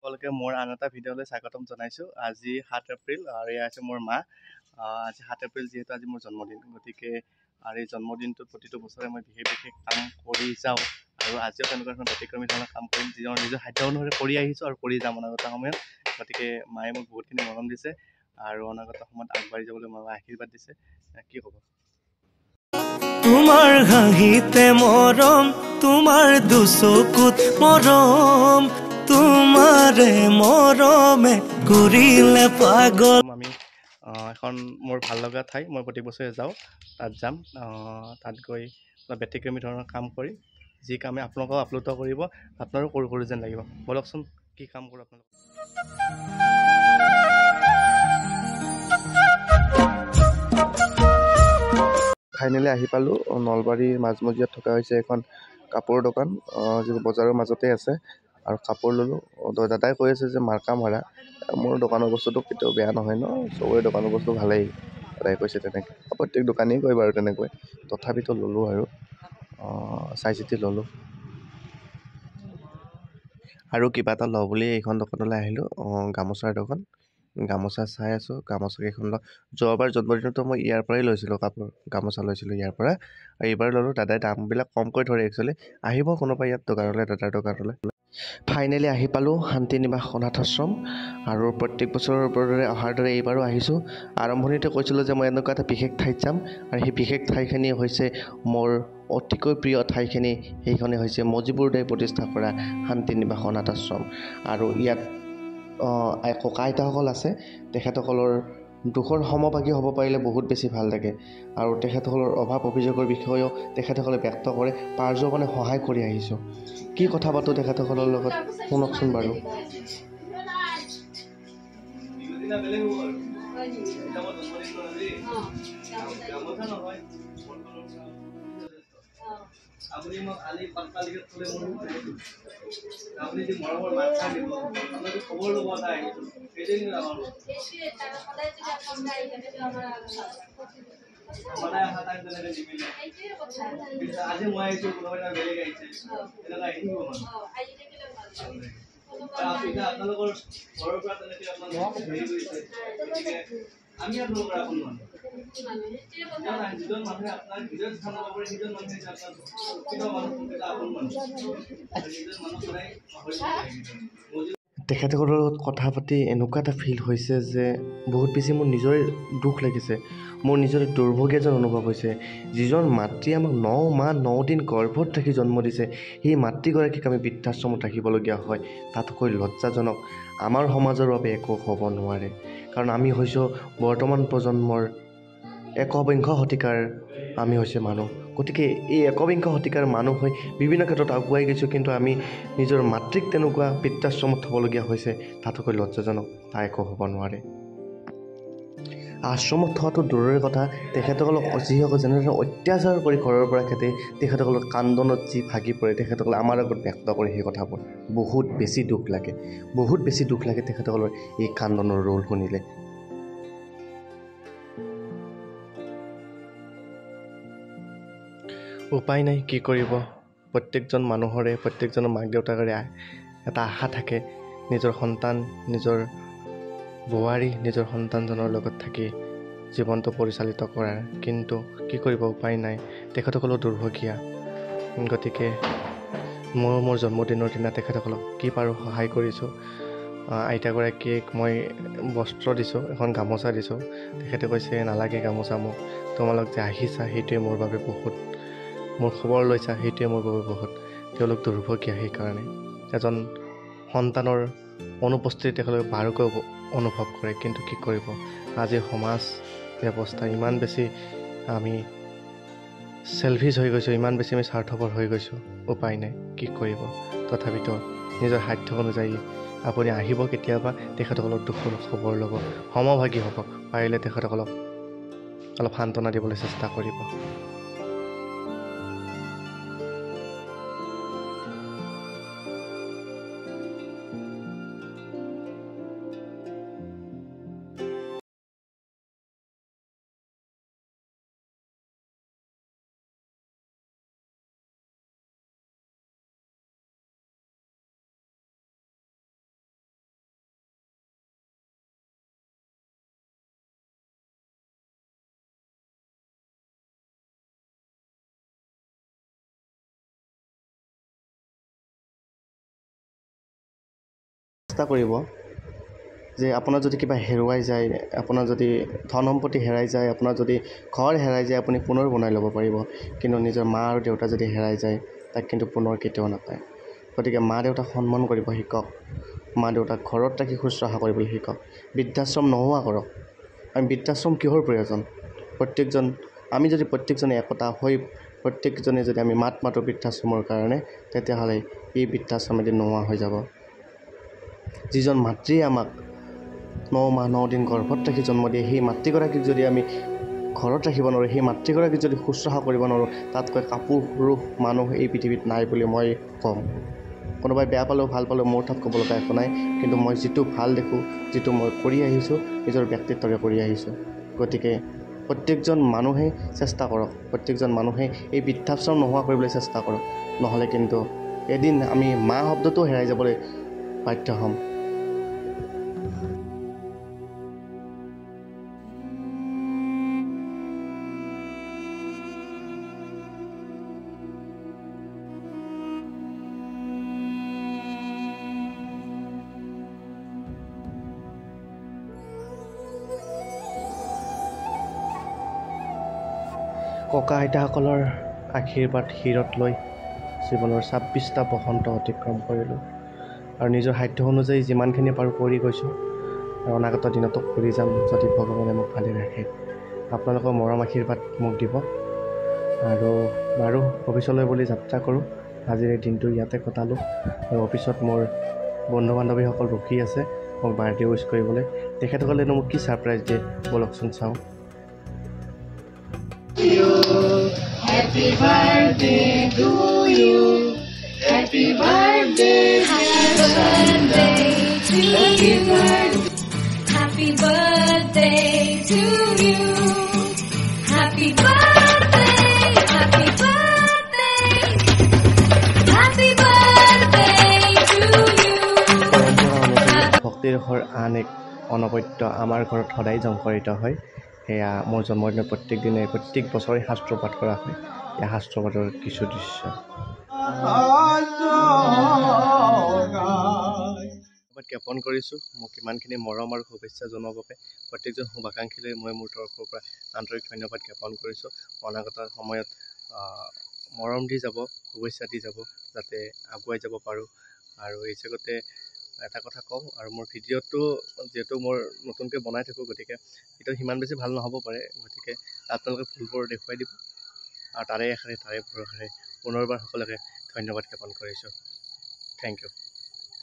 সকলোকে মোৰ আন এটা ভিডিঅ'লৈ স্বাগতম জনাইছোঁ। আজি 7 এপ্ৰিল আৰু এয়া আছে মোৰ মা। আজি 7 এপ্ৰিল যিহেতু আজি মোৰ জন্মদিন, গতিকে আৰু এই জন্মদিনটোত প্ৰতিটো বছৰে মই বিশেষ বিশেষ কাম কৰি যাওঁ আৰু আজিও তেনেকুৱা ধৰণৰ ব্যতিক্ৰমী ধৰণৰ কাম কৰিম, নিজৰ সাধ্য অনুসৰি কৰি আহিছোঁ আৰু কৰি যাম অনাগত সময়ত। গতিকে মায়ে মোক বহুতখিনি মৰম দিছে আৰু অনাগত সময়ত আগবাঢ়ি যাবলৈ মায়ে আশীৰ্বাদ দিছে। কি ক'ব? তোমাৰ হাঁহিতে মৰম, তোমাৰ দুচকুত মৰম, তোমাৰে মৰমে কৰিলে পাগল। আমি এখন মোৰ ভাল লগা ঠাই, মই প্ৰতি বছৰে যাওঁ, তাত যাম। তাত গৈ অলপ ব্যতিক্ৰমী ধৰণৰ কাম কৰি যি কামে আপোনালোকেও আপ্লুত কৰিব, আপোনাৰো কৰোঁ কৰোঁ যেন লাগিব। বলকচোন কি কাম কৰোঁ আপোনালোক। ফাইনেলি আহি পালোঁ। নলবাৰীৰ মাজমজিয়াত থকা হৈছে এখন কাপোৰৰ দোকান, যিটো বজাৰৰ মাজতে আছে, আৰু কাপোৰ ল'লোঁ। দাদাই কৈ আছে যে মাৰ্কা মাৰা। মোৰ দোকানৰ বস্তুটো কেতিয়াও বেয়া নহয় ন, চবৰে দোকানৰ বস্তু ভালেই, দাদাই কৈছে তেনেকৈ। প্ৰত্যেক দোকানেই কয় বাৰু তেনেকৈ, তথাপিতো ল'লোঁ আৰু চাই চিতি ল'লোঁ। আৰু কিবা এটা লওঁ বুলি এইখন দোকানলৈ আহিলোঁ। গামোচাৰ দোকান, গামোচা চাই আছোঁ। গামোচা কেইখন লওঁ। যোৱাবাৰ জন্মদিনতো মই ইয়াৰ পৰাই লৈছিলোঁ কাপোৰ, গামোচা লৈছিলোঁ ইয়াৰ পৰা, আৰু এইবাৰ ল'লোঁ। দাদাই দামবিলাক কমকৈ ধৰে একচুৱেলি। আহিব কোনোবা ইয়াত দোকানলৈ, দাদাৰ দোকানলৈ। ফাইনেলি আহি পালোঁ শান্তিনিবাস অনাথ আশ্ৰম, আৰু প্ৰত্যেক বছৰৰ দৰে অহাৰ দৰে এইবাৰো আহিছোঁ। আৰম্ভণিতে কৈছিলোঁ যে মই এনেকুৱা এটা বিশেষ ঠাইত যাম, আৰু সেই বিশেষ ঠাইখিনি হৈছে মোৰ অতিকৈ প্ৰিয় ঠাইখিনি। সেইখনেই হৈছে মজিবুৰদাই প্ৰতিষ্ঠা কৰা শান্তিনিবাস অনাথ আশ্ৰম। আৰু ইয়াত ককা আইতাসকল আছে, তেখেতসকলৰ দুখৰ সমভাগী হ'ব পাৰিলে বহুত বেছি ভাল লাগে, আৰু তেখেতসকলৰ অভাৱ অভিযোগৰ বিষয়েও তেখেতসকলে ব্যক্ত কৰে। পাৰ্যমানে সহায় কৰি আহিছোঁ। কি কথা পাতোঁ তেখেতসকলৰ লগত, শুনকচোন বাৰু। আপুনি মোক আলি পাতলা লিখত থলে মোৰ আপুনি যি মৰমৰ মাত দিব, আপোনাক খবৰ ল'ব এটা আহিছোঁ, সেইটোৱে সদায় অহা টাইম তেনেকৈ নিমিলে। আজি মই আহিছোঁ, কোনোবা এটা বেলেগ আহিছে, তেনেকুৱা আহি থাকিব মানুহ। আপোনালোকৰ ঘৰৰ পৰা তেনেকৈ আপোনালোকক হেৰি কৰিছে, আমি আপোনালোকৰ আপোন মানুহ। যিজন মানুহে আপোনাক নিজৰ স্থান ল'ব পাৰে, সিজন মানুহে আপোনাক আপোন মানুহ। যিজন মানুহ সদায় তেখেতসকলৰ লগত কথা পাতি এনেকুৱা এটা ফিল হৈছে যে বহুত বেছি মোৰ নিজৰে দুখ লাগিছে, মোৰ নিজৰে দুৰ্ভগীয়া যেন অনুভৱ হৈছে। যিজন মাতৃয়ে আমাক 9 মাহ 9 দিন গৰ্ভত ৰাখি জন্ম দিছে, সেই মাতৃগৰাকীক আমি বৃদ্ধাশ্ৰমত ৰাখিবলগীয়া হয়, তাতকৈ লজ্জাজনক আমাৰ সমাজৰ বাবে একো হ'ব নোৱাৰে। কাৰণ আমি হৈছোঁ বৰ্তমান প্ৰজন্মৰ একবিংশ শতিকাৰ আমি হৈছে মানুহ। গতিকে এই একবিংশ শতিকাৰ মানুহ হৈ বিভিন্ন ক্ষেত্ৰত আগুৱাই গৈছোঁ, কিন্তু আমি নিজৰ মাতৃক তেনেকুৱা বৃদ্ধাশ্ৰমত থ'বলগীয়া হৈছে, তাতকৈ লজ্জাজনক, তা একো হ'ব নোৱাৰে। আশ্ৰমত থোৱাটো দূৰৰে কথা, তেখেতসকলক যিসকল যেনেদৰে অত্যাচাৰ কৰি ঘৰৰ পৰা খেদে, তেখেতসকলৰ কান্দনত যি ভাগি পৰে, তেখেতসকলে আমাৰ আগত ব্যক্ত কৰে সেই কথাবোৰ। বহুত বেছি দুখ লাগে, বহুত বেছি দুখ লাগে তেখেতসকলৰ এই কান্দনৰ ৰোল শুনিলে। উপায় নাই, কি কৰিব। প্ৰত্যেকজন মানুহৰে, প্ৰত্যেকজনৰ মাক দেউতাকৰে এটা আশা থাকে নিজৰ সন্তান, নিজৰ বোৱাৰী, নিজৰ সন্তানজনৰ লগত থাকি জীৱনটো পৰিচালিত কৰাৰ। কিন্তু কি কৰিব, উপায় নাই, তেখেতসকলেও দুৰ্ভগীয়া। গতিকে মোৰ জন্মদিনৰ দিনা তেখেতসকলক কি পাৰোঁ সহায় কৰিছোঁ। আইতাগৰাকীক মই বস্ত্ৰ দিছোঁ, এখন গামোচা দিছোঁ। তেখেতে কৈছে নালাগে গামোচা মোক, তোমালোক যে আহিছা সেইটোৱে মোৰ বাবে বহুত, মোৰ খবৰ লৈছা সেইটোৱে মোৰ বাবে বহুত। তেওঁলোক দুৰ্ভগীয়া, সেইকাৰণে এজন সন্তানৰ অনুপস্থিতি তেখেতলোকে বাৰুকৈ অনুভৱ কৰে। কিন্তু কি কৰিব, আজিৰ সমাজ ব্যৱস্থা ইমান বেছি আমি চেলফিছ হৈ গৈছোঁ, ইমান বেছি আমি স্বাৰ্থপৰ হৈ গৈছোঁ, উপায় নাই, কি কৰিব। তথাপিতো নিজৰ সাধ্য অনুযায়ী আপুনি আহিব কেতিয়াবা, তেখেতসকলৰ দুখৰ খবৰ ল'ব, সমভাগী হ'ব, পাৰিলে তেখেতসকলক অলপ সান্ত্বনা দিবলৈ চেষ্টা কৰিব। চেষ্টা কৰিব যে আপোনাৰ যদি কিবা হেৰুৱাই যায়, আপোনাৰ যদি ধন সম্পত্তি হেৰাই যায়, আপোনাৰ যদি ঘৰ হেৰাই যায়, আপুনি পুনৰ বনাই ল'ব পাৰিব। কিন্তু নিজৰ মা আৰু দেউতা যদি হেৰাই যায়, তাক কিন্তু পুনৰ কেতিয়াও নাপায়। গতিকে মা দেউতাক সন্মান কৰিব শিকক, মা দেউতাক ঘৰত ৰাখি শুশ্ৰূষা কৰিবলৈ শিকক, বৃদ্ধাশ্ৰম নোহোৱা কৰক। আমি বৃদ্ধাশ্ৰম কিহৰ প্ৰয়োজন? আমি যদি প্ৰত্যেকজনে একতা হৈ প্ৰত্যেকজনে যদি আমি মাত মাতোঁ বৃদ্ধাশ্ৰমৰ কাৰণে, তেতিয়াহ'লে এই বৃদ্ধাশ্ৰম এদিন নোহোৱা হৈ যাব। যিজন মাতৃয়ে আমাক 9 মাহ 9 দিন গৰ্ভত ৰাখি জন্ম দিয়ে, সেই মাতৃগৰাকীক যদি আমি ঘৰত ৰাখিব নোৱাৰোঁ, সেই মাতৃগৰাকীক যদি শুশ্ৰূষা কৰিব নোৱাৰোঁ, তাতকৈ কাপুৰুষ মানুহ এই পৃথিৱীত নাই বুলি মই ক'ম। কোনোবাই বেয়া পালেও ভাল পালেও মোৰ তাত ক'ব লগা একো নাই। কিন্তু মই যিটো ভাল দেখোঁ, যিটো মই কৰি আহিছোঁ, নিজৰ ব্যক্তিত্বৰে কৰি আহিছোঁ। গতিকে প্ৰত্যেকজন মানুহে চেষ্টা কৰক, প্ৰত্যেকজন মানুহে এই বৃদ্ধাশ্ৰম নোহোৱা কৰিবলৈ চেষ্টা কৰক। নহ'লে কিন্তু এদিন আমি মা শব্দটো হেৰাই যাবলৈ বাধ্য হ'ম। ককা আইতাসকলৰ আশীৰ্বাদ শিৰত লৈ জীৱনৰ 26টা বসন্ত অতিক্ৰম কৰিলোঁ আৰু নিজৰ সাধ্য অনুযায়ী যিমানখিনি পাৰোঁ কৰি গৈছোঁ আৰু অনাগত দিনতো কৰি যাম, যদি ভগৱানে মোক ভালে ৰাখে। আপোনালোকৰ মৰম আশীৰ্বাদ মোক দিব আৰু বাৰু অফিচলৈ বুলি যাত্ৰা কৰোঁ। আজিৰ এই দিনটো ইয়াতে কটালোঁ আৰু অফিচত মোৰ বন্ধু বান্ধৱীসকল ৰখি আছে মোক বাৰ্থডে উইচ কৰিবলৈ। তেখেতসকলেনো মোক কি ছাৰপ্ৰাইজ দিয়ে ব'লকচোন চাওঁ। Happy birthday to you. Happy birthday, happy birthday to you. Happy birthday to you. Happy birthday, happy birthday. Happy birthday to you. পৰম্পৰা অনুযায়ী ভক্তিৰ ৰসৰ আন এক অনবদ্য আমাৰ ঘৰত সদায় সংকৰিত হয়। সেয়া মোৰ জন্মদিনত প্ৰত্যেক দিনে প্ৰত্যেক বছৰে শাস্ত্ৰপাঠ কৰা হয়। এই শাস্ত্ৰপাঠৰ কিছু দৃশ্য। ধন্যবাদ জ্ঞাপন কৰিছোঁ মোক ইমানখিনি মৰম আৰু শুভেচ্ছা জনোৱাৰ বাবে। প্ৰত্যেকজন শুভাকাংক্ষীলৈ মই মোৰ তৰফৰ পৰা আন্তৰিক ধন্যবাদ জ্ঞাপন কৰিছোঁ। অনাগত সময়ত মৰম দি যাব, শুভেচ্ছা দি যাব, যাতে আগুৱাই যাব পাৰোঁ। আৰু এই জগতে এটা কথা কওঁ, আৰু মোৰ ভিডিঅ'টো যিহেতু মোৰ নতুনকৈ বনাই থাকোঁ, গতিকে ভিডিঅ'টো সিমান বেছি ভাল নহ'ব পাৰে। গতিকে আপোনালোকে ভুলবোৰ দেখুৱাই দিব আৰু তাৰে ভৰসাৰে পুনৰবাৰ সকলোকে ধন্যবাদ জ্ঞাপন কৰিছোঁ। Thank U.